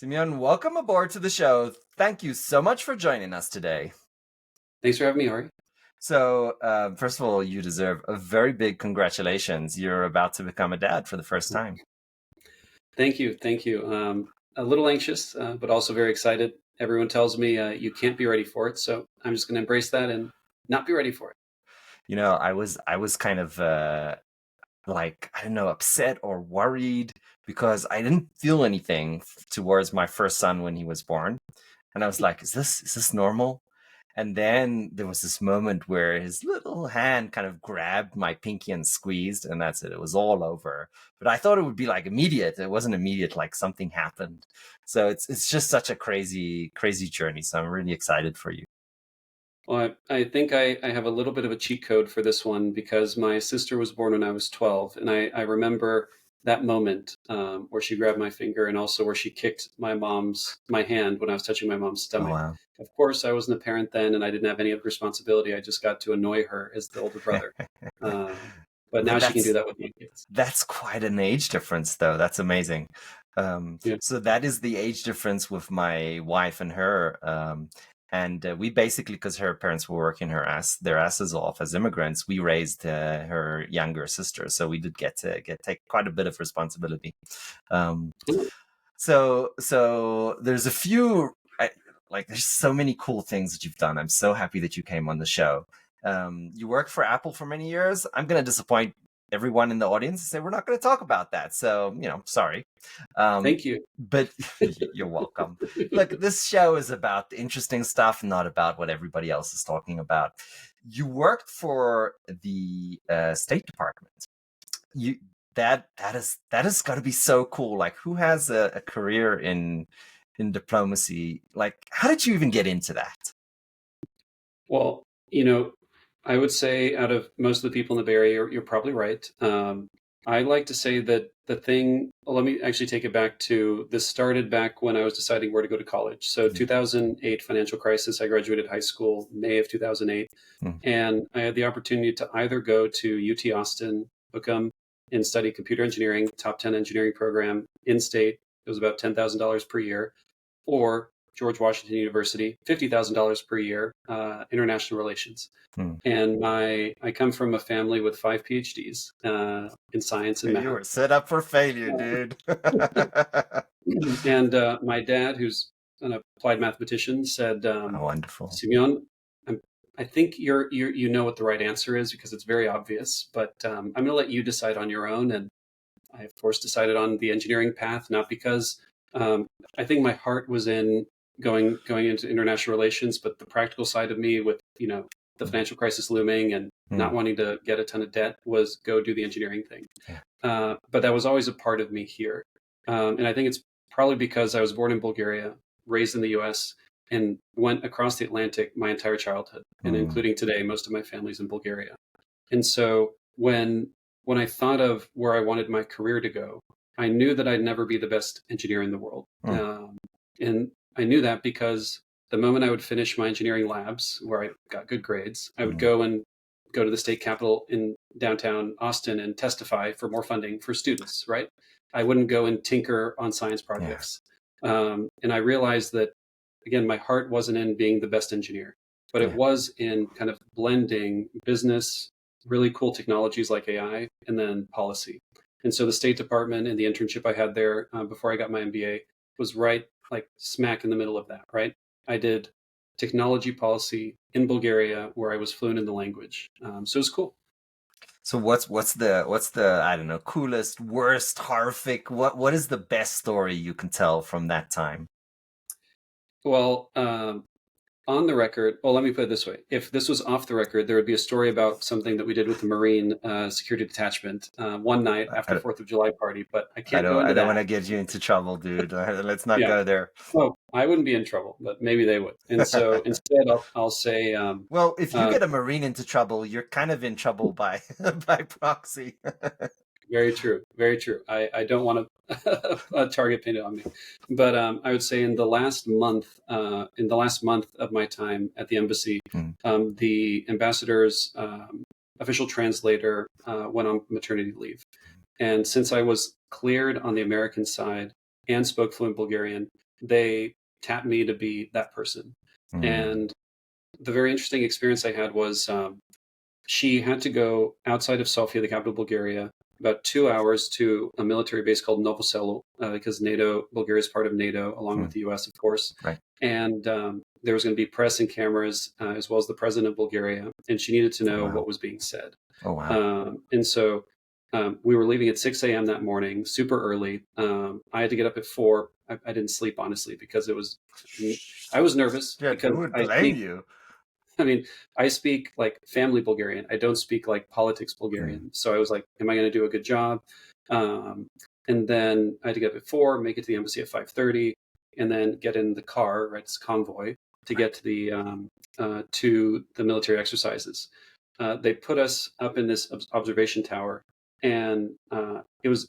Simeon, welcome aboard to the show. Thank you so much for joining us today. Thanks for having me, Ari. So, first of all, you deserve a very big congratulations. You're about to become a dad for the first time. Thank you. Thank you. A little anxious, but also very excited. Everyone tells me you can't be ready for it, so I'm just going to embrace that and not be ready for it. I was kind of like, I don't know, upset or worried because I didn't feel anything towards my first son when he was born. And I was like, is this normal? And then there was this moment where his little hand kind of grabbed my pinky and squeezed, and that's it. It was all over. But I thought it would be like immediate. It wasn't immediate, like something happened. So it's just such a crazy, crazy journey. So I'm really excited for you. Well, I think I have a little bit of a cheat code for this one because my sister was born when I was 12, and I remember that moment where she grabbed my finger and also where she kicked my hand when I was touching my mom's Oh stomach. wow. Of course, I wasn't a parent then, and I didn't have any other responsibility. I just got to annoy her as the older brother. Um, but now But she can do that's that with my kids. that's quite an age difference, though. That's amazing. Yeah. So that is the age difference with my wife and her. And we basically, because her parents were working their asses off as immigrants, we raised her younger sister. So we did get to take quite a bit of responsibility. Um, so there's a few like there's so many cool things that you've done. I'm so happy that you came on the show. You worked for Apple for many years. I'm going to disappoint everyone in the audience and say we're not going to talk about that. So, sorry. Thank you. But you're welcome. Look, this show is about the interesting stuff, not about what everybody else is talking about. You worked for the State Department. You that is got to be so cool. Like, who has a career in diplomacy? Like, how did you even get into that? Well, I would say out of most of the people in the Bay Area, you're probably right. I like to say that let me actually take it back to this started back when I was deciding where to go to college. So Mm, 2008 financial crisis, I graduated high school, May of 2008. mm, And I had the opportunity to either go to UT Austin, Bookham, and study computer engineering, top 10 engineering program in state. It was about $10,000 per year, or George Washington University, $50,000 per year, international relations. mm. And I come from a family with 5 PhDs in science and You math. were set up for failure, dude. And my dad, who's an applied mathematician, said, Oh, wonderful. Simeon, I'm, I think you know what the right answer is because it's very obvious, but I'm going to let you decide on your own. And I, of course, decided on the engineering path, not because um, I think my heart was in going into international relations, but the practical side of me, with the Mm, financial crisis looming and not mm, wanting to get a ton of debt, was go do the engineering thing. yeah. But that was always a part of me here, and I think it's probably because I was born in Bulgaria, raised in the U.S., and went across the Atlantic my entire childhood, and Mm, including today, most of my family's in Bulgaria. And so when I thought of where I wanted my career to go, I knew that I'd never be the best engineer in the world. mm, And I knew that because the moment I would finish my engineering labs, where I got good grades, I would mm. go to the state capitol in downtown Austin and testify for more funding for students, right? I wouldn't go and tinker on science Yeah, projects. And I realized that, again, my heart wasn't in being the best engineer, but it yeah. was in kind of blending business, really cool technologies like AI, and then policy. And so the State Department and the internship I had there before I got my MBA was right, like smack in the middle of that, right? I did technology policy in Bulgaria where I was fluent in the language. So it was cool. So what's the I don't know, coolest, worst, horrific? What is the best story you can tell from that time? Well, on the record, well, let me put it this way. If this was off the record, there would be a story about something that we did with the Marine Security Detachment one night I, after don't- 4th of July party, but I I can't don't go I into don't want that. to get you into trouble, dude. Let's not Yeah. go there. Oh, I wouldn't be in trouble, but maybe they would. And so instead, I'll say, Well, if you uh, get a Marine into trouble, you're kind of in trouble by by proxy. very true, very true. I don't want a target painted on me, but I would say in the last month of my time at the embassy, Mm, the ambassador's official translator went on maternity leave, and since I was cleared on the American side and spoke fluent Bulgarian, they tapped me to be that person. Mm. And the very interesting experience I had was she had to go outside of Sofia, the capital of Bulgaria, about 2 hours to a military base called Novo Selo, because NATO, Bulgaria is part of NATO, along with Mm. the US, of course. Right. And there was going to be press and cameras, as well as the president of Bulgaria, and she needed to Oh, know wow. what was being said. Oh, wow. And so we were leaving at 6 a.m. that morning, super early. I had to get up at 4. I didn't sleep, honestly, because I was nervous Shit, who because would blame you? I mean, I speak like family Bulgarian. I don't speak like politics Mm. Bulgarian. So I was like, am I going to do a good job? Um, and then I had to get up at 4, make it to the embassy at 5:30, and then get in the car, right? It's convoy to get to the military exercises. They put us up in this observation tower, and it was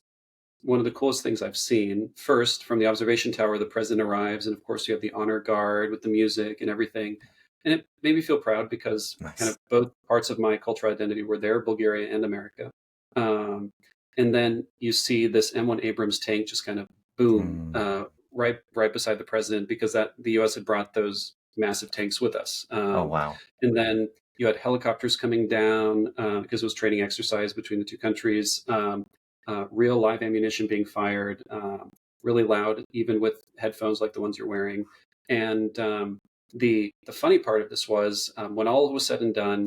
one of the coolest things I've seen. First, from the observation tower, the president arrives, and of course, you have the honor guard with the music and everything. And it made me feel proud because kind Nice. of both parts of my cultural identity were there, Bulgaria and America. Um, and then you see this M1 Abrams tank just kind of boom, Mm. right beside the president, because that the U.S. had brought those massive tanks with us. Oh, wow. And then you had helicopters coming down because it was training exercise between the two countries. Real live ammunition being fired, really loud, even with headphones like the ones you're wearing. And the funny part of this was when all was said and done,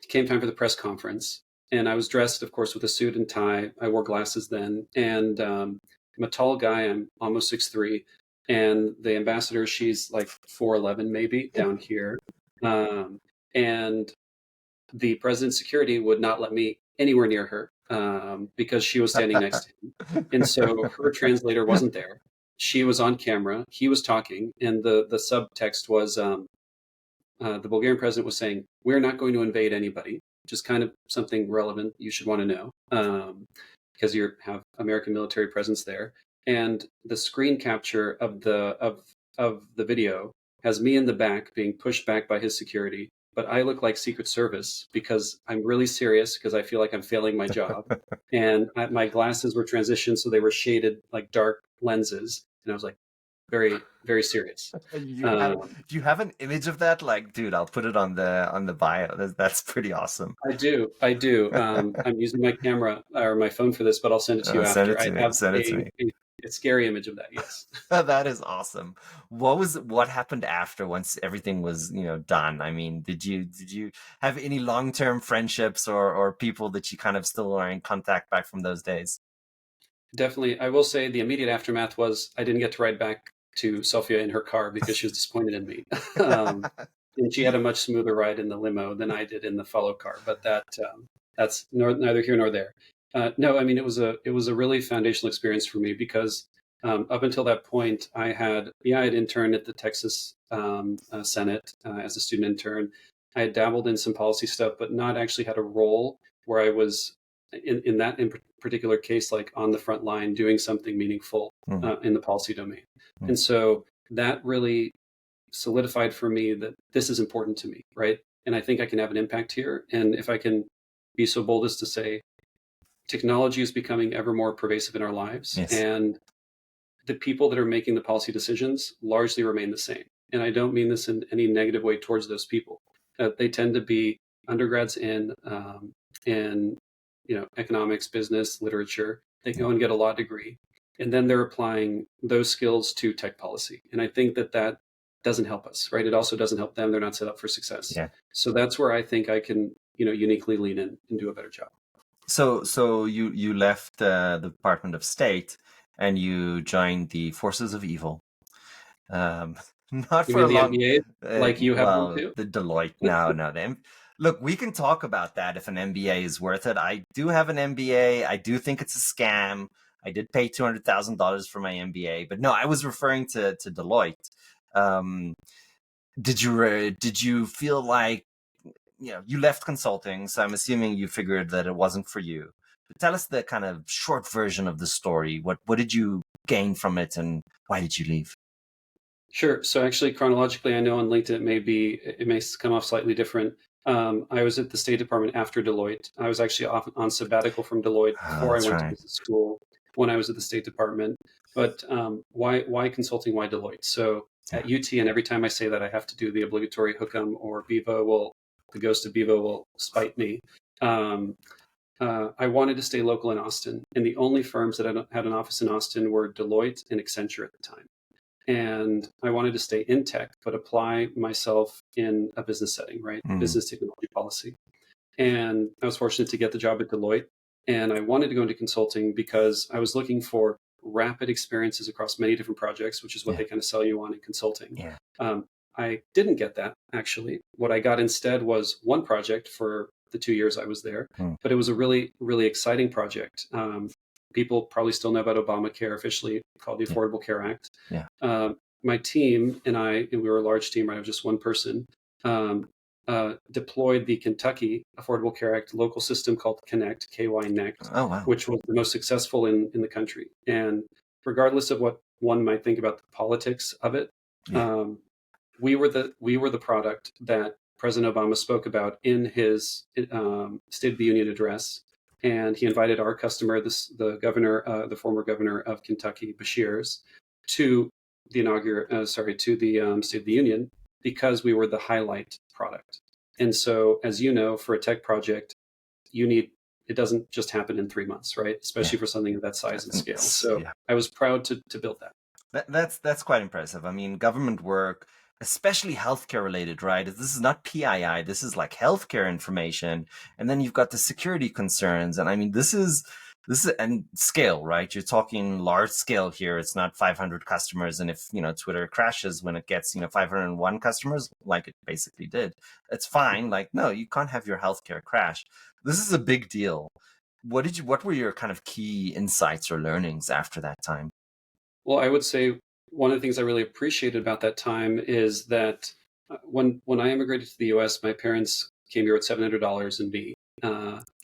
it came time for the press conference, and I was dressed, of course, with a suit and tie. I wore glasses then, and I'm a tall guy. I'm almost 6'3", and the ambassador, she's like 4'11", maybe down here, um, and the president's security would not let me anywhere near her because she was standing next to him. And so her translator wasn't there. She was on camera. He was talking, and the subtext was the Bulgarian president was saying, "We're not going to invade anybody," which is kind of something relevant you should want to know because you have American military presence there. And the screen capture of the video has me in the back being pushed back by his security, but I look like Secret Service because I'm really serious because I feel like I'm failing my job. And my glasses were transitioned, so they were shaded like dark lenses, and I was like very, very serious. You have Um, do you have an image of that? Like, dude, I'll put it on the bio. That's pretty awesome. I do. I do. I'm using my camera or my phone for this, but I'll send it to you Send after. it I to me. have Send it to me. a scary image of that. Yes. That is awesome. What happened after once everything was, done? I mean, did you have any long-term friendships or people that you kind of still are in contact back from those days? Definitely. I will say the immediate aftermath was I didn't get to ride back to Sofia in her car because she was disappointed in me. And she had a much smoother ride in the limo than I did in the follow car, but that's neither here nor there. No, I mean it was a really foundational experience for me because up until that point I had interned at the Texas Senate as a student intern. I had dabbled in some policy stuff, but not actually had a role where I was in particular case, like on the front line doing something meaningful Mm, in the policy domain. mm. And so that really solidified for me that this is important to me, right? And I think I can have an impact here. And if I can be so bold as to say, technology is becoming ever more pervasive in our lives, Yes. and the people that are making the policy decisions largely remain the same. And I don't mean this in any negative way towards those people. They tend to be undergrads in economics, business, literature. They Yeah. go and get a law degree, and then they're applying those skills to tech policy. And I think that doesn't help us, right? It also doesn't help them. They're not set up for success. Yeah. So that's where I think I can uniquely lean in and do a better job. So you left the Department of State and you joined the Forces of Evil. Um, not You for mean a the long, MBA? Like you have one well, too? the Deloitte. No, no. Look, we can talk about that if an MBA is worth it. I do have an MBA. I do think it's a scam. I did pay $200,000 for my MBA, but no, I was referring to Deloitte. Um, did you feel like you left consulting, so I'm assuming you figured that it wasn't for you. But tell us the kind of short version of the story. What did you gain from it, and why did you leave? Sure. So actually, chronologically, I know on LinkedIn it may come off slightly different. I was at the State Department after Deloitte. I was actually off on sabbatical from Deloitte Oh, before I that's went to right. business school. when I was at the State Department. But why consulting? Why Deloitte? So at UT, and every time I say that, I have to do the obligatory hook'em, or the ghost of Bevo will spite me. Um, I wanted to stay local in Austin, and the only firms that had an office in Austin were Deloitte and Accenture at the time. And I wanted to stay in tech, but apply myself in a business setting, right? Business technology policy. And I was fortunate to get the job at Deloitte. And I wanted to go into consulting because I was looking for rapid experiences across many different projects, which is what they kind of sell you on in consulting. Yeah. I didn't get that, actually. What I got instead was one project for the 2 years I was there, but it was a really, really exciting project. People probably still know about Obamacare, officially called the Affordable Care Act. Yeah. My team and we were a large team, right? I was just one person, deployed the Kentucky Affordable Care Act local system called Connect, KY-NECT, Oh, wow. which was the most successful in the country. And regardless of what one might think about the politics of it, we were the product that President Obama spoke about in his State of the Union address. And he invited our customer, the former governor of Kentucky, Beshears, to the State of the Union, because we were the highlight product. And so, as you know, for a tech project, it doesn't just happen in 3 months, right? Especially for something of that size and scale. So I was proud to build that. That's quite impressive. I mean, government work, especially healthcare related, right? This is not PII. This is like healthcare information, and then you've got the security concerns. And I mean, this is and scale, right? You're talking large scale here. It's not 500 customers, and if Twitter crashes when it gets 501 customers, like it basically did, it's fine. Like, no, you can't have your healthcare crash. This is a big deal. What were your kind of key insights or learnings after that time? Well, I would say one of the things I really appreciated about that time is that when I immigrated to the U.S., my parents came here with $700 and me.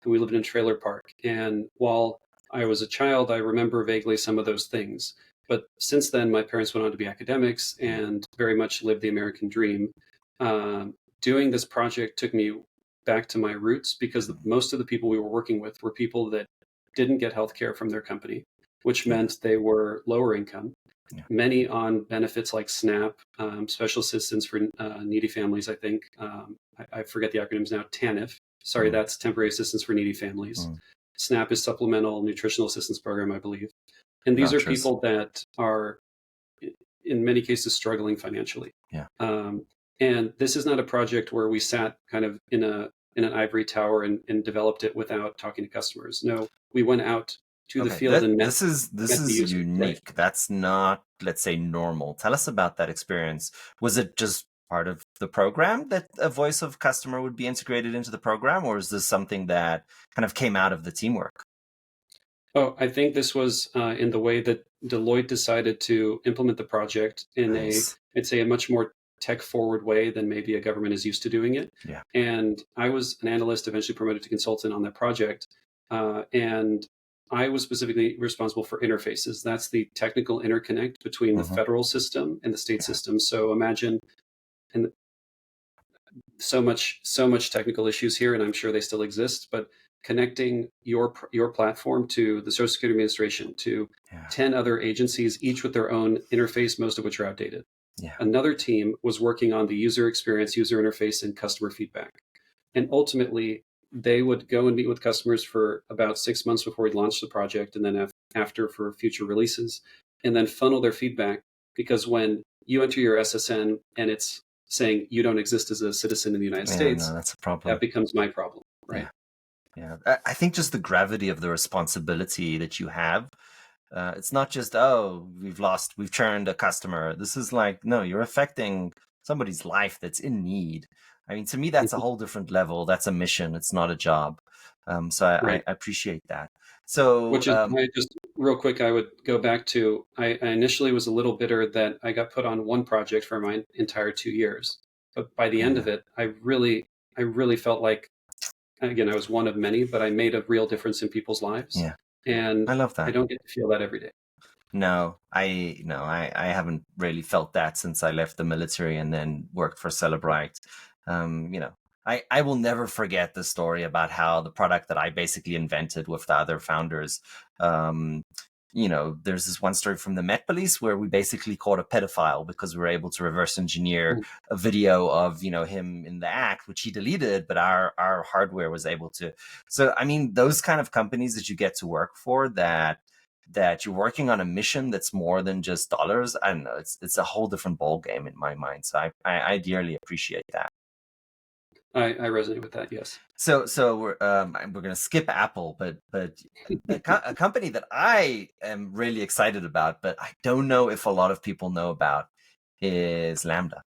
We lived in a trailer park. And while I was a child, I remember vaguely some of those things. But since then, my parents went on to be academics and very much lived the American dream. Doing this project took me back to my roots, because most of the people we were working with were people that didn't get healthcare from their company, which meant they were lower income. Many on benefits like SNAP, special assistance for needy families, I think. I forget the acronyms now. TANF. Sorry, that's temporary assistance for needy families. SNAP is supplemental nutritional assistance program, I believe. And these are people that are, in many cases, struggling financially. And this is not a project where we sat kind of in an ivory tower and developed it without talking to customers. No, we went out to the field and met. This is unique. Right? That's not, let's say, normal. Tell us about that experience. Was it just part of the program that a voice of customer would be integrated into the program, or is this something that kind of came out of the teamwork? Oh, I think this was in the way that Deloitte decided to implement the project in I'd say a much more tech forward way than maybe a government is used to doing it. And I was an analyst, eventually promoted to consultant on that project. And I was specifically responsible for interfaces. That's the technical interconnect between the federal system and the state system. So imagine, and so much technical issues here, and I'm sure they still exist, but connecting your platform to the Social Security Administration, to 10 other agencies, each with their own interface, most of which are outdated. Another team was working on the user experience, user interface, and customer feedback. And ultimately, they would go and meet with customers for about 6 months before we'd launch the project, and then after for future releases, and then funnel their feedback. Because when you enter your SSN and it's saying you don't exist as a citizen in the United States, that's a problem. That becomes my problem, right? Yeah. I think just the gravity of the responsibility that you have. It's not just, we've churned a customer. This is like, no, you're affecting somebody's life that's in need. I mean, to me, that's a whole different level. That's a mission. It's not a job. So I appreciate that. So, which is just real quick, I would go back to, I initially was a little bitter that I got put on one project for my entire 2 years. But by the end of it, I really felt like, again, I was one of many, but I made a real difference in people's lives. And I love that. I don't get to feel that every day. No, I haven't really felt that since I left the military and then worked for Celebrite. I will never forget the story about how the product that I basically invented with the other founders, there's this one story from the Met Police where we basically caught a pedophile because we were able to reverse engineer a video of, him in the act, which he deleted, but our hardware was able to. So, I mean, those kind of companies that you get to work for, that you're working on a mission that's more than just dollars. I don't know. It's a whole different ball game in my mind. So I dearly appreciate that. I resonate with that. Yes. So we're going to skip Apple, but a company that I am really excited about, but I don't know if a lot of people know about, is Lambda.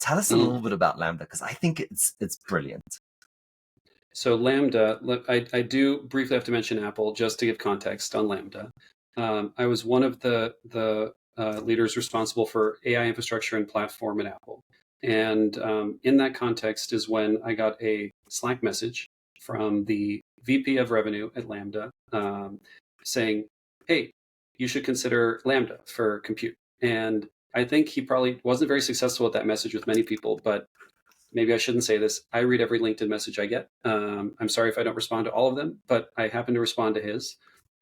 Tell us a little bit about Lambda, because I think it's brilliant. So Lambda, I do briefly have to mention Apple just to give context on Lambda. I was one of the leaders responsible for AI infrastructure and platform at Apple. And in that context is when I got a Slack message from the VP of revenue at Lambda saying, hey, you should consider Lambda for compute. And I think he probably wasn't very successful at that message with many people, but maybe I shouldn't say this. I read every LinkedIn message I get. I'm sorry if I don't respond to all of them, but I happen to respond to his.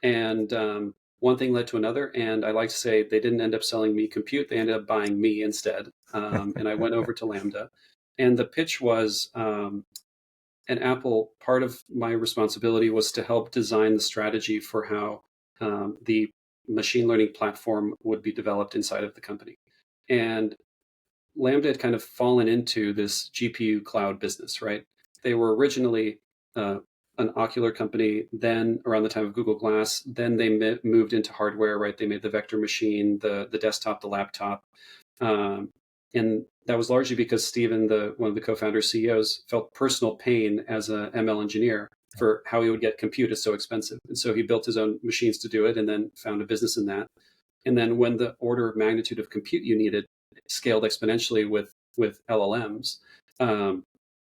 And one thing led to another. And I like to say they didn't end up selling me compute. They ended up buying me instead. And I went over to Lambda. And the pitch was an Apple, part of my responsibility was to help design the strategy for how the machine learning platform would be developed inside of the company. And Lambda had kind of fallen into this GPU cloud business, right? They were originally an ocular company, then around the time of Google Glass, then they moved into hardware, right? They made the vector machine, the desktop, the laptop. And that was largely because Steven, one of the co-founders, CEOs, felt personal pain as a ML engineer for how he would get compute is so expensive. And so he built his own machines to do it and then found a business in that. And then when the order of magnitude of compute you needed scaled exponentially with LLMs,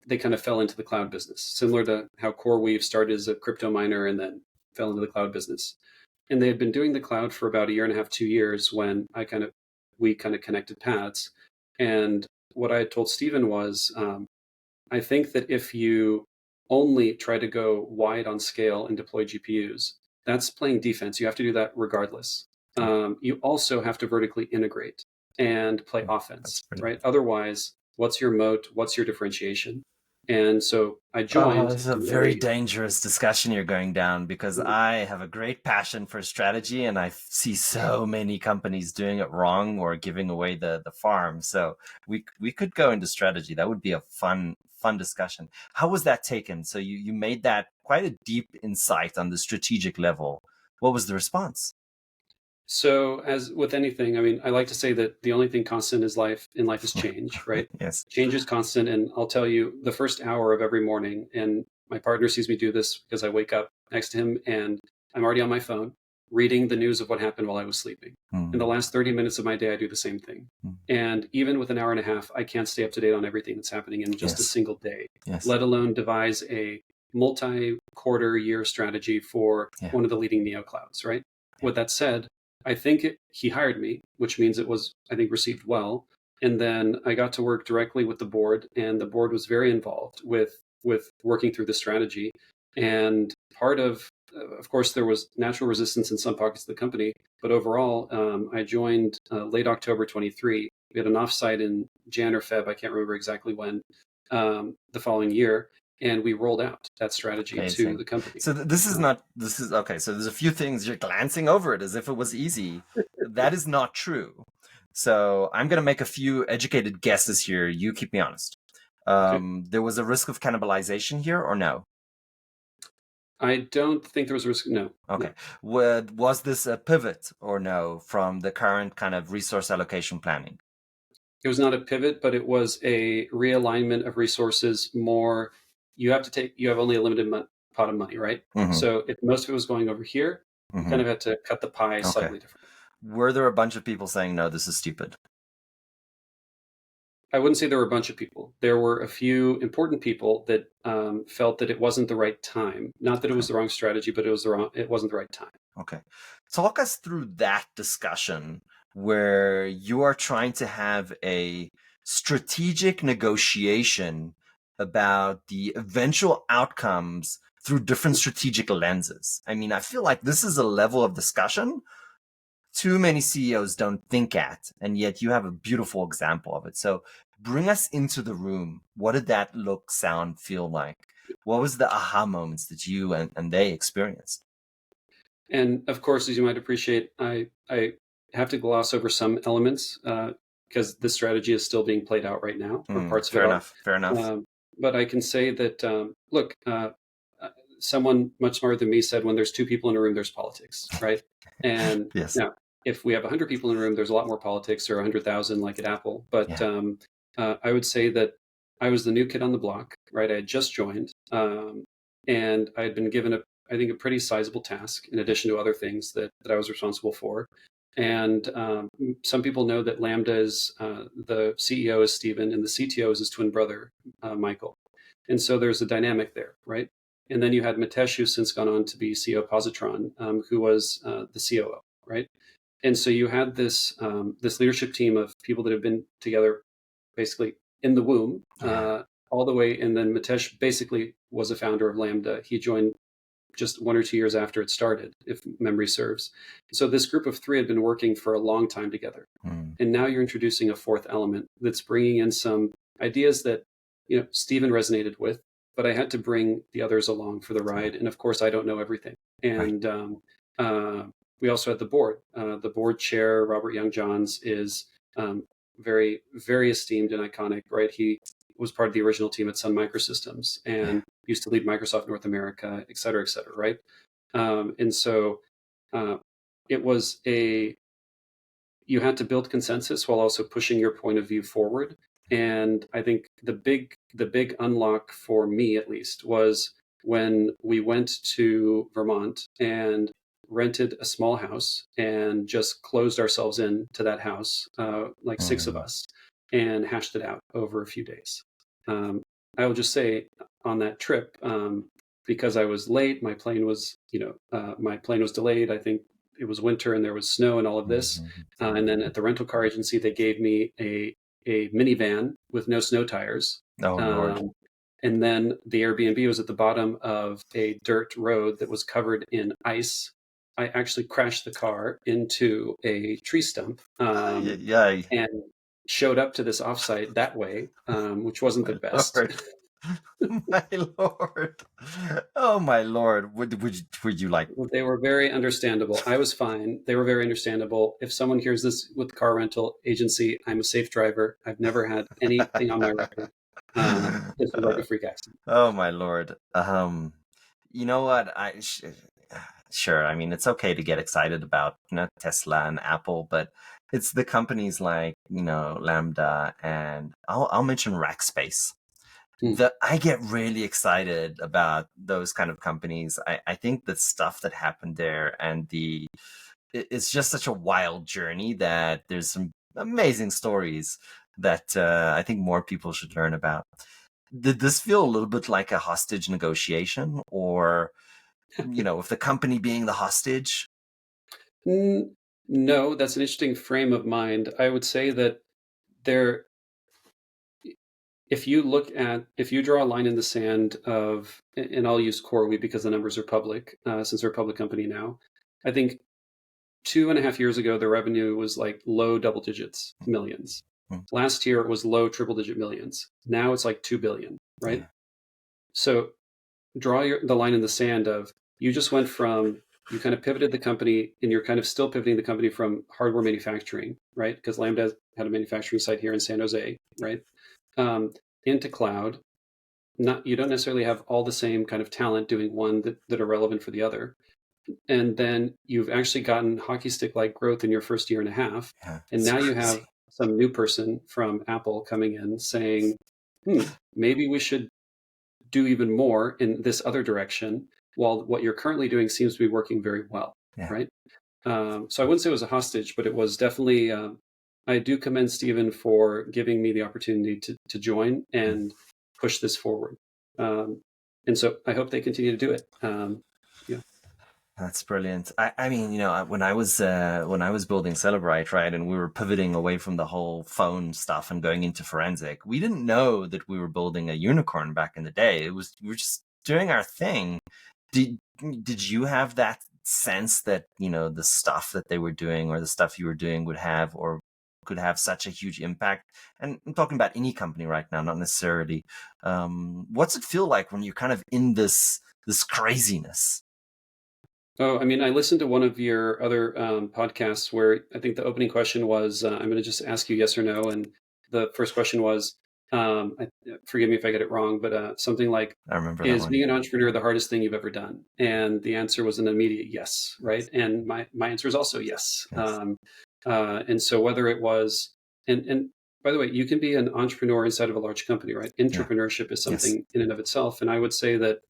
they kind of fell into the cloud business, similar to how CoreWeave started as a crypto miner and then fell into the cloud business. And they had been doing the cloud for about a year and a half, 2 years when we kind of connected paths. And what I had told Stephen was, I think that if you only try to go wide on scale and deploy GPUs, that's playing defense. You have to do that regardless. You also have to vertically integrate and play offense, right? Otherwise, what's your moat? What's your differentiation? And so I joined. It's a very dangerous discussion you're going down, because I have a great passion for strategy and I see so many companies doing it wrong or giving away the farm. So we could go into strategy. That would be a fun discussion. How was that taken? So you made that quite a deep insight on the strategic level. What was the response? So, as with anything, I mean, I like to say that the only thing constant is in life is change, right? Yes. Change is constant. And I'll tell you, the first hour of every morning, and my partner sees me do this because I wake up next to him and I'm already on my phone reading the news of what happened while I was sleeping. In the last 30 minutes of my day, I do the same thing. And even with an hour and a half, I can't stay up to date on everything that's happening in just a single day, let alone devise a multi-quarter year strategy for one of the leading neo clouds, right? With that said, I think he hired me, which means it was, I think, received well. And then I got to work directly with the board, and the board was very involved with working through the strategy. And part of course, there was natural resistance in some pockets of the company, but overall, I joined late October 23. We had an offsite in Jan or Feb, I can't remember exactly when, the following year. And we rolled out that strategy to the company. So this is okay. So there's a few things you're glancing over it as if it was easy. That is not true. So I'm going to make a few educated guesses here. You keep me honest. There was a risk of cannibalization here, or no? I don't think there was a risk. No. Okay. No. Was this a pivot or no from the current kind of resource allocation planning? It was not a pivot, but it was a realignment of resources. More, you have only a limited pot of money, right? So if most of it was going over here, you kind of had to cut the pie slightly different. Were there a bunch of people saying, no, this is stupid? I wouldn't say there were a bunch of people. There were a few important people that felt that it wasn't the right time. Not that it was the wrong strategy, but it wasn't the right time. Okay. Talk us through that discussion where you are trying to have a strategic negotiation about the eventual outcomes through different strategic lenses. I mean, I feel like this is a level of discussion too many CEOs don't think at, and yet you have a beautiful example of it. So bring us into the room. What did that look, sound, feel like? What was the aha moments that you and they experienced? And of course, as you might appreciate, I have to gloss over some elements because this strategy is still being played out right now, or parts of Fair it are. enough. Fair enough. But I can say that, look, someone much smarter than me said, when there's two people in a room, there's politics, right? And Yes. now, if we have 100 people in a room, there's a lot more politics, or 100,000 like at Apple. But Yeah. I would say that I was the new kid on the block, right? I had just joined, and I had been given I think, a pretty sizable task in addition to other things that I was responsible for. And some people know that Lambda is the CEO is Stephen, and the CTO is his twin brother, Michael. And so there's a dynamic there, right? And then you had Mitesh, who's since gone on to be CEO of Positron, who was the COO, right? And so you had this leadership team of people that have been together basically in the womb all the way. And then Mitesh basically was a founder of Lambda. He joined just 1 or 2 years after it started, if memory serves. So this group of three had been working for a long time together. And now you're introducing a fourth element that's bringing in some ideas that, Stephen resonated with, but I had to bring the others along for the ride. And of course, I don't know everything. And we also had the board. The board chair, Robert Young-Johns, is very, very esteemed and iconic, right? He was part of the original team at Sun Microsystems and used to lead Microsoft North America, et cetera, right? And so it was you had to build consensus while also pushing your point of view forward. And I think the big unlock for me, at least, was when we went to Vermont and rented a small house and just closed ourselves in to that house, like six of us, and hashed it out over a few days. I will just say, on that trip, because I was late, my plane was delayed. I think it was winter and there was snow and all of this. And then at the rental car agency, they gave me a minivan with no snow tires. Oh, Lord. And then the Airbnb was at the bottom of a dirt road that was covered in ice. I actually crashed the car into a tree stump and showed up to this offsite that way, which wasn't the best. My Lord. Oh, my Lord. Would you like... They were very understandable. I was fine. They were very understandable. If someone hears this with the car rental agency, I'm a safe driver. I've never had anything on my record. This was like a freak accident. Oh, my Lord. You know what? Sure. I mean, it's okay to get excited about, Tesla and Apple, but it's the companies like, Lambda, and I'll mention Rackspace. I get really excited about those kind of companies. I think the stuff that happened there, and it's just such a wild journey that there's some amazing stories that I think more people should learn about. Did this feel a little bit like a hostage negotiation, or, with the company being the hostage? No, that's an interesting frame of mind. I would say that if you draw a line in the sand of, and I'll use CoreWeave because the numbers are public, since we're a public company now, I think 2.5 years ago, the revenue was like low double digits, millions. Last year, it was low triple digit millions. Now it's like 2 billion, right? Yeah. So draw the line in the sand of, you just went from, you kind of pivoted the company, and you're kind of still pivoting the company from hardware manufacturing, right? Because Lambda had a manufacturing site here in San Jose, right? Into cloud. You don't necessarily have all the same kind of talent doing one that are relevant for the other. And then you've actually gotten hockey stick-like growth in your first year and a half. Yeah, and now you have some new person from Apple coming in saying, maybe we should do even more in this other direction, while what you're currently doing seems to be working very well, right? So I wouldn't say it was a hostage, but it was definitely, I do commend Stephen for giving me the opportunity to join and push this forward. And so I hope they continue to do it. That's brilliant. I mean, when I was building Celebrite, right, and we were pivoting away from the whole phone stuff and going into forensic, we didn't know that we were building a unicorn back in the day. We were just doing our thing. Did you have that sense that, the stuff that they were doing or the stuff you were doing would have or could have such a huge impact? And I'm talking about any company right now, not necessarily. What's it feel like when you're kind of in this craziness? Oh, I mean, I listened to one of your other podcasts where I think the opening question was, I'm going to just ask you yes or no. And the first question was, forgive me if I get it wrong, but something like, I remember that is one. being an entrepreneur the hardest thing you've ever done? And the answer was an immediate yes, right? And my answer is also yes. Yes. And so whether it was, and by the way, you can be an entrepreneur inside of a large company, right? Yeah. Entrepreneurship is Yes. something in and of itself. And I would say that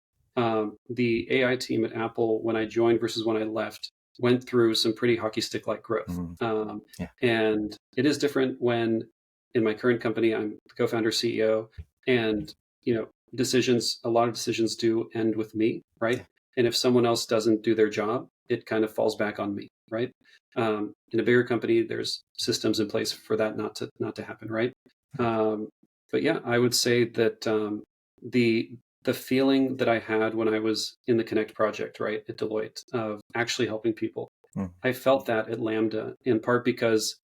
the AI team at Apple, when I joined versus when I left, went through some pretty hockey stick like growth. Mhm. Yeah. And it is different when in my current company, I'm the co-founder CEO, and a lot of decisions do end with me, right? Yeah. And if someone else doesn't do their job, it kind of falls back on me, right? In a bigger company, there's systems in place for that not to happen, right? Um, but yeah, I would say that the the feeling that I had when I was in the Connect project, right, at Deloitte, of actually helping people, Mm. I felt that at Lambda, in part because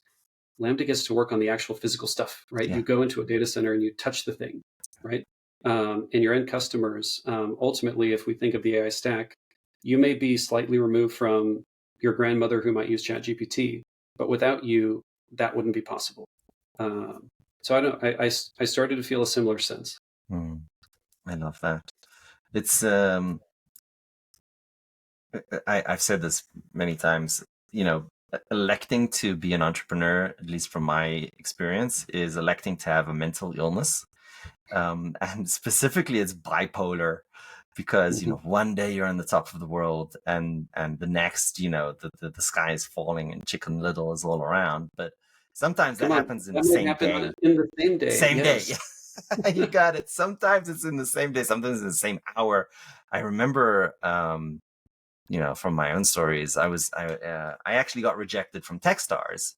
Lambda gets to work on the actual physical stuff, right? Yeah. You go into a data center and you touch the thing, right? And your end customers, ultimately, if we think of the AI stack, you may be slightly removed from your grandmother who might use ChatGPT, but without you, that wouldn't be possible. Um, so I don't. I started to feel a similar sense. Mm. I love that. It's I've said this many times, electing to be an entrepreneur, at least from my experience, is electing to have a mental illness. And specifically it's bipolar because, Mhm. one day you're on the top of the world and the next, the sky is falling and Chicken Little is all around. But sometimes that Come on, happens in the that might same happen day. in the same day. Same day. Yes. You got it. Sometimes it's in the same day, sometimes in the same hour. I remember from my own stories, I actually got rejected from Techstars.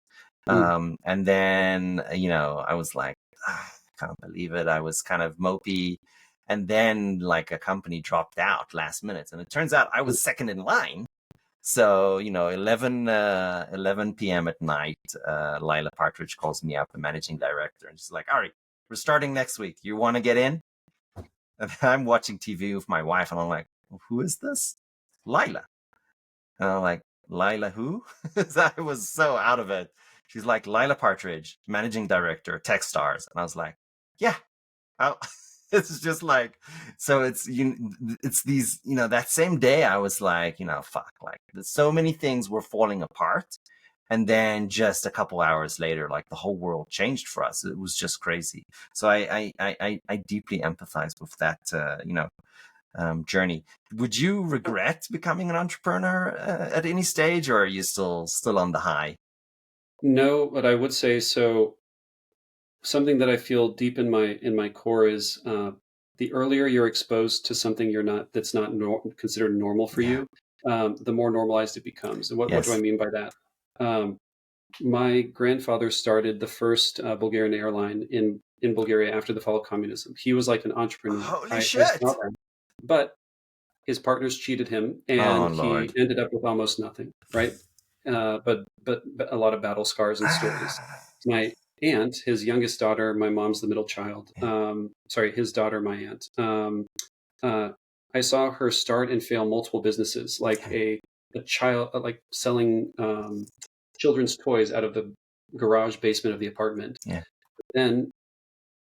Mm. And then, I was like, I can't believe it. I was kind of mopey. And then like a company dropped out last minute. And it turns out I was second in line. So, 11 p.m. at night, Lila Partridge calls me up, the managing director, and she's like, all right, we're starting next week. You want to get in? And I'm watching TV with my wife, and I'm like, who is this? Lila. And I'm like, Lila who? I was so out of it. She's like, Lila Partridge, managing director, Techstars. And I was like, yeah. Oh, it's just like, so it's these, that same day I was like, fuck, like so many things were falling apart. And then just a couple hours later, like the whole world changed for us. It was just crazy. So I deeply empathize with that, journey. Would you regret becoming an entrepreneur at any stage, or are you still on the high? No, but I would say so. Something that I feel deep in my core is the earlier you're exposed to something that's not considered normal for Yeah. you, the more normalized it becomes. And what do I Yes. mean by that? Um, my grandfather started the first Bulgarian airline in Bulgaria after the fall of communism. He was like an entrepreneur. Holy I saw shit. that, but his partners cheated him, Oh and he Lord. ended up with almost nothing. Right, but a lot of battle scars and stories. My aunt, his youngest daughter, my mom's the middle child. Yeah. Sorry, his daughter, my aunt. Uh, I saw her start and fail multiple businesses, like a child, like selling children's toys out of the garage basement of the apartment. Yeah. Then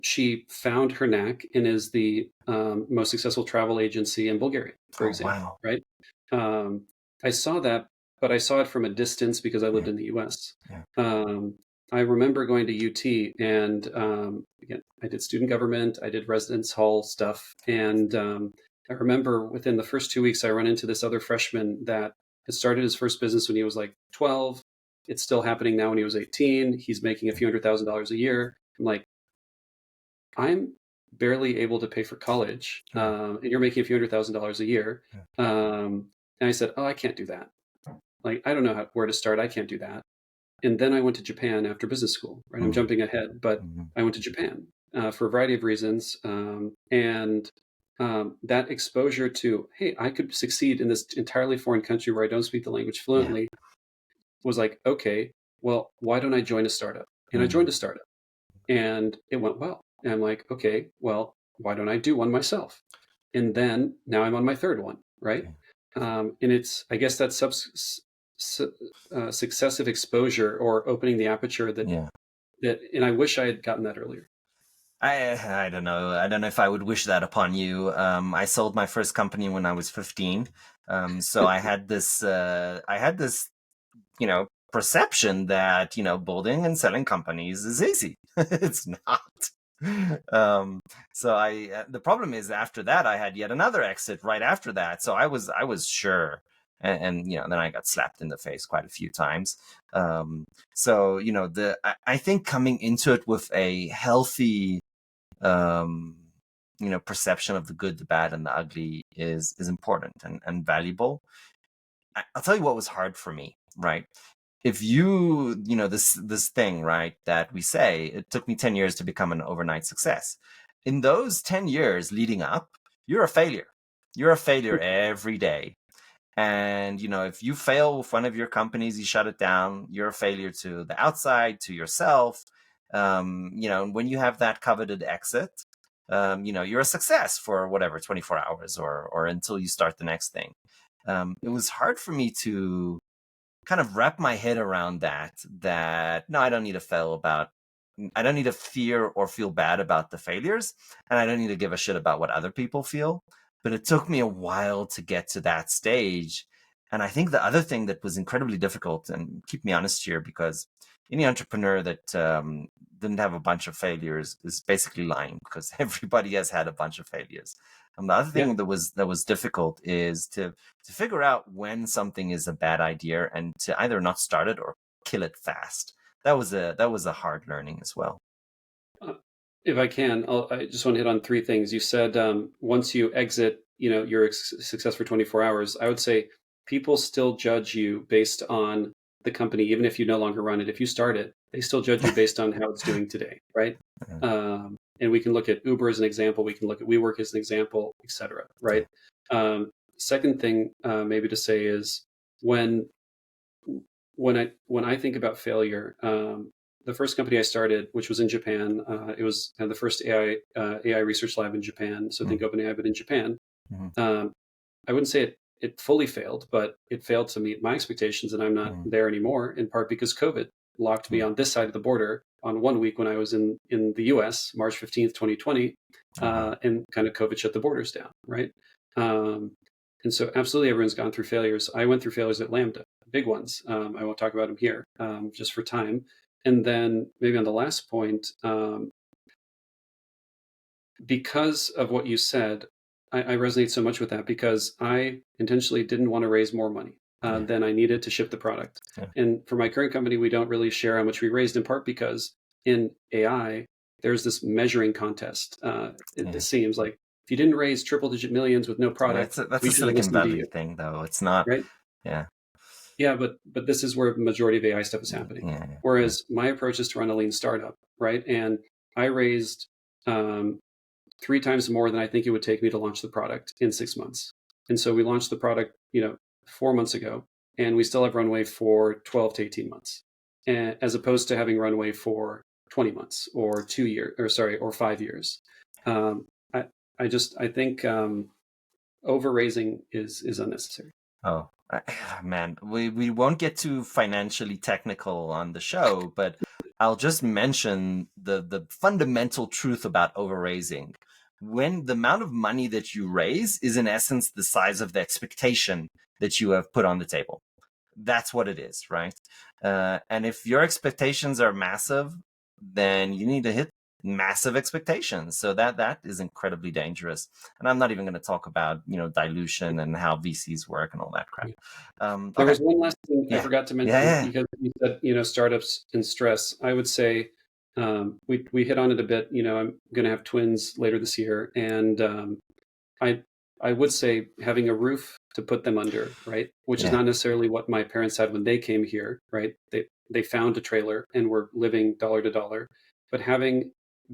she found her knack and is the most successful travel agency in Bulgaria, for Oh example. wow. Right? Um, I saw that, but I saw it from a distance because I lived Yeah. in the U.S. Yeah. Um, I remember going to UT, and again, I did student government, I did residence hall stuff, and I remember within the first 2 weeks, I run into this other freshman that had started his first business when he was like 12. It's still happening now when he was 18. He's making a few $100,000 a year. I'm like, I'm barely able to pay for college, Yeah. and you're making a few $100,000 a year. Yeah. And I said, oh, I can't do that. Like, I don't know where to start. I can't do that. And then I went to Japan after business school, right? I'm Mm. jumping ahead, but Mhm. I went to Japan for a variety of reasons. And that exposure to, hey, I could succeed in this entirely foreign country where I don't speak the language Yeah. fluently, was like, okay, well, why don't I join a startup? And I Mm. joined a startup, and it went well. And I'm like, okay, well, why don't I do one myself? And then now I'm on my third one, right? Okay. And it's, I guess, that successive exposure or opening the aperture Yeah. and I wish I had gotten that earlier. I don't know. I don't know if I would wish that upon you. I sold my first company when I was 15. So I had this, perception that, building and selling companies is easy. It's not. Um, so the problem is after that, I had yet another exit right after that. So I was sure. And then I got slapped in the face quite a few times. So, I think coming into it with a healthy, um, perception of the good, the bad, and the ugly is important and valuable. I'll tell you what was hard for me, right? If this thing, right, that we say, it took me 10 years to become an overnight success. In those 10 years leading up, you're a failure. You're a failure every day. And, if you fail with one of your companies, you shut it down, you're a failure to the outside, to yourself. When you have that coveted exit, you're a success for whatever, 24 hours or until you start the next thing. It was hard for me to kind of wrap my head around that no, I don't need to fear or feel bad about the failures, and I don't need to give a shit about what other people feel. But it took me a while to get to that stage. And I think the other thing that was incredibly difficult, and keep me honest here, because any entrepreneur that didn't have a bunch of failures is basically lying, because everybody has had a bunch of failures. And the other Yeah. thing that was difficult is to figure out when something is a bad idea and to either not start it or kill it fast. That was a hard learning as well. Uh, if I can, I just want to hit on three things. You said once you exit, your success for 24 hours. I would say people still judge you based on the company, even if you no longer run it. If you start it, they still judge you based on how it's doing today, right? Yeah. And we can look at Uber as an example. We can look at WeWork as an example, et cetera, Yeah. right? Second thing, maybe to say is when when I think about failure, the first company I started, which was in Japan, it was kind of the first AI research lab in Japan. So think Mm-hmm. OpenAI, but in Japan. Mm-hmm. Um, I wouldn't say it fully failed, but it failed to meet my expectations, and I'm not Mm-hmm. there anymore. In part because COVID locked me on this side of the border on one week when I was in the U.S. March 15th, 2020, Uh-huh. and kind of COVID shut the borders down, right? Um, and so absolutely everyone's gone through failures. I went through failures at Lambda, big ones. I won't talk about them here, just for time. And then maybe on the last point, because of what you said, I resonate so much with that because I intentionally didn't want to raise more money Yeah. than I needed to ship the product. Yeah. And for my current company, we don't really share how much we raised, in part because in AI, there's this measuring contest. It Yeah. seems like if you didn't raise triple digit millions with no Yeah, product, that's we a shouldn't Silicon listen to Valley you, thing, though. It's not. right? Yeah. Yeah, but this is where the majority of AI stuff is Yeah. happening. Yeah. Yeah. Whereas my approach is to run a lean startup, right? And I raised um, three times more than I think it would take me to launch the product in 6 months. And so we launched the product, 4 months ago, and we still have runway for 12 to 18 months, as opposed to having runway for 20 months or 2 years, or sorry, or 5 years. Um, I, I think over raising is unnecessary. Oh, man, we won't get too financially technical on the show, but I'll just mention the fundamental truth about overraising. When the amount of money that you raise is in essence the size of the expectation that you have put on the table. That's what it is, right? And if your expectations are massive, then you need to hit massive expectations. So that is incredibly dangerous. And I'm not even going to talk about dilution and how VCs work and all that crap. There Okay, was one last thing I yeah, forgot to yeah, mention yeah, because you said, startups and stress. I would say we hit on it a bit. I'm going to have twins later this year, and I I would say having a roof to put them under, right? Which is yeah, not necessarily what my parents had when they came here, right? They found a trailer and were living dollar to dollar, but having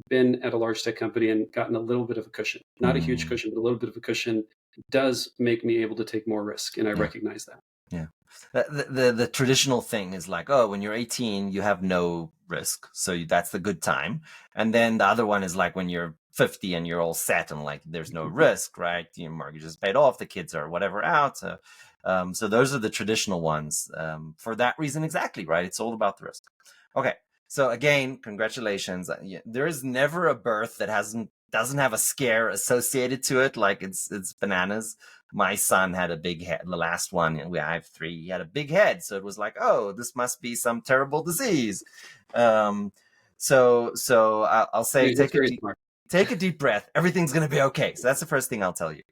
been at a large tech company and gotten a little bit of a cushion, not a huge cushion, but a little bit of a cushion, does make me able to take more risk. And I recognize that. Yeah. The traditional thing is like, oh, when you're 18, you have no risk. So that's the good time. And then the other one is like when you're 50 and you're all set and like there's no risk, right? Your mortgage is paid off, the kids are whatever out. So those are the traditional ones for that reason. Exactly, right? It's all about the risk. Okay. So again, congratulations. There is never a birth that doesn't have a scare associated to it. Like it's bananas. My son had a big head. The last one, I have 3. He had a big head, so it was like, oh, this must be some terrible disease. So I'll say, take a deep breath. Everything's going to be okay. So that's the first thing I'll tell you.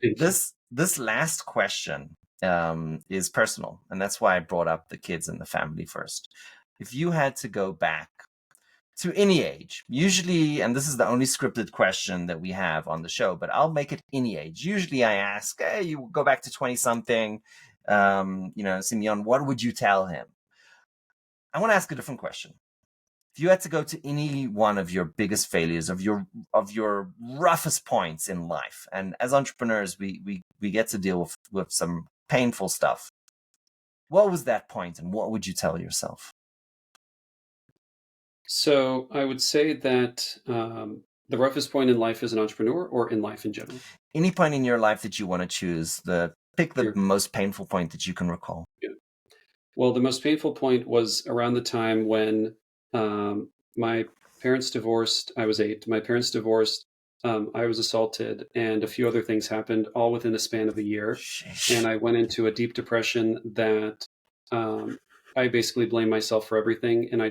This last question is personal, and that's why I brought up the kids and the family first. If you had to go back to any age, usually, and this is the only scripted question that we have on the show, but I'll make it any age. Usually I ask, hey, you go back to 20 something, Simeon, what would you tell him? I want to ask a different question. If you had to go to any one of your biggest failures, of your roughest points in life, and as entrepreneurs, we get to deal with some painful stuff. What was that point, and what would you tell yourself? So I would say that the roughest point in life as an entrepreneur, or in life in general? Any point in your life that you want to choose. Pick the most painful point that you can recall. Yeah. Well, the most painful point was around the time when my parents divorced. I was 8. My parents divorced. I was assaulted, and a few other things happened, all within the span of a year. Sheesh. And I went into a deep depression that I basically blamed myself for everything. And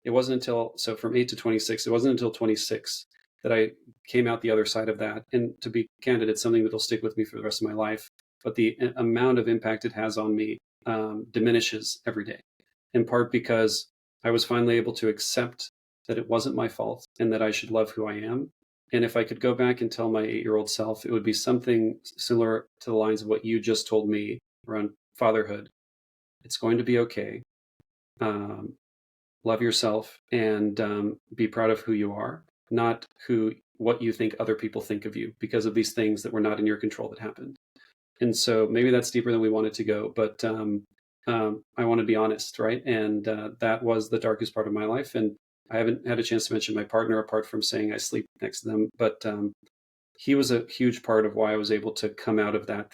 it wasn't until, so from 8 to 26, it wasn't until 26 that I came out the other side of that. And to be candid, it's something that'll stick with me for the rest of my life. But the amount of impact it has on me diminishes every day, in part because I was finally able to accept that it wasn't my fault and that I should love who I am. And if I could go back and tell my 8-year-old self, it would be something similar to the lines of what you just told me around fatherhood. It's going to be okay. Love yourself and be proud of who you are, not what you think other people think of you because of these things that were not in your control that happened. And so maybe that's deeper than we wanted to go, but I want to be honest, right? And that was the darkest part of my life. And I haven't had a chance to mention my partner, apart from saying I sleep next to them, but he was a huge part of why I was able to come out of that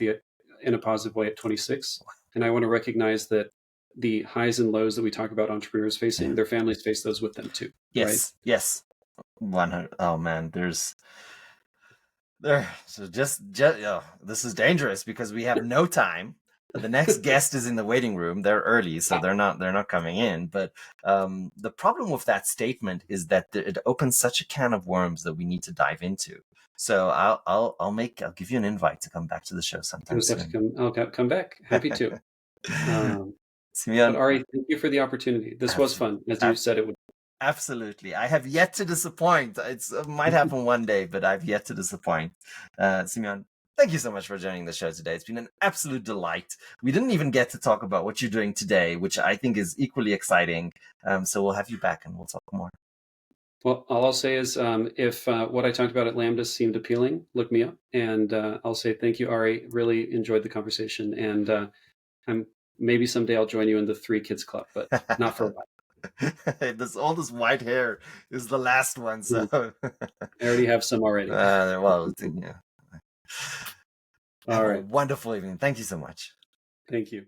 in a positive way at 26. And I want to recognize that the highs and lows that we talk about entrepreneurs facing, their families face those with them too. Yes, right? yes. 100. Oh man, so just this is dangerous because we have no time. The next guest is in the waiting room. They're early, so they're not coming in. But the problem with that statement is that it opens such a can of worms that we need to dive into. So I'll give you an invite to come back to the show sometime soon. I'll come back. Happy to. Simeon, but Ari, thank you for the opportunity. This was fun, as you said it would. Absolutely. I have yet to disappoint. It might happen one day, but I've yet to disappoint. Simeon, thank you so much for joining the show today. It's been an absolute delight. We didn't even get to talk about what you're doing today, which I think is equally exciting. So we'll have you back and we'll talk more. Well, all I'll say is if what I talked about at Lambda seemed appealing, look me up. And I'll say thank you, Ari. Really enjoyed the conversation. And maybe someday I'll join you in the 3 Kids Club, but not for a while. All this white hair is the last one, so I already have some already. Well, yeah. All right. Wonderful evening. Thank you so much. Thank you.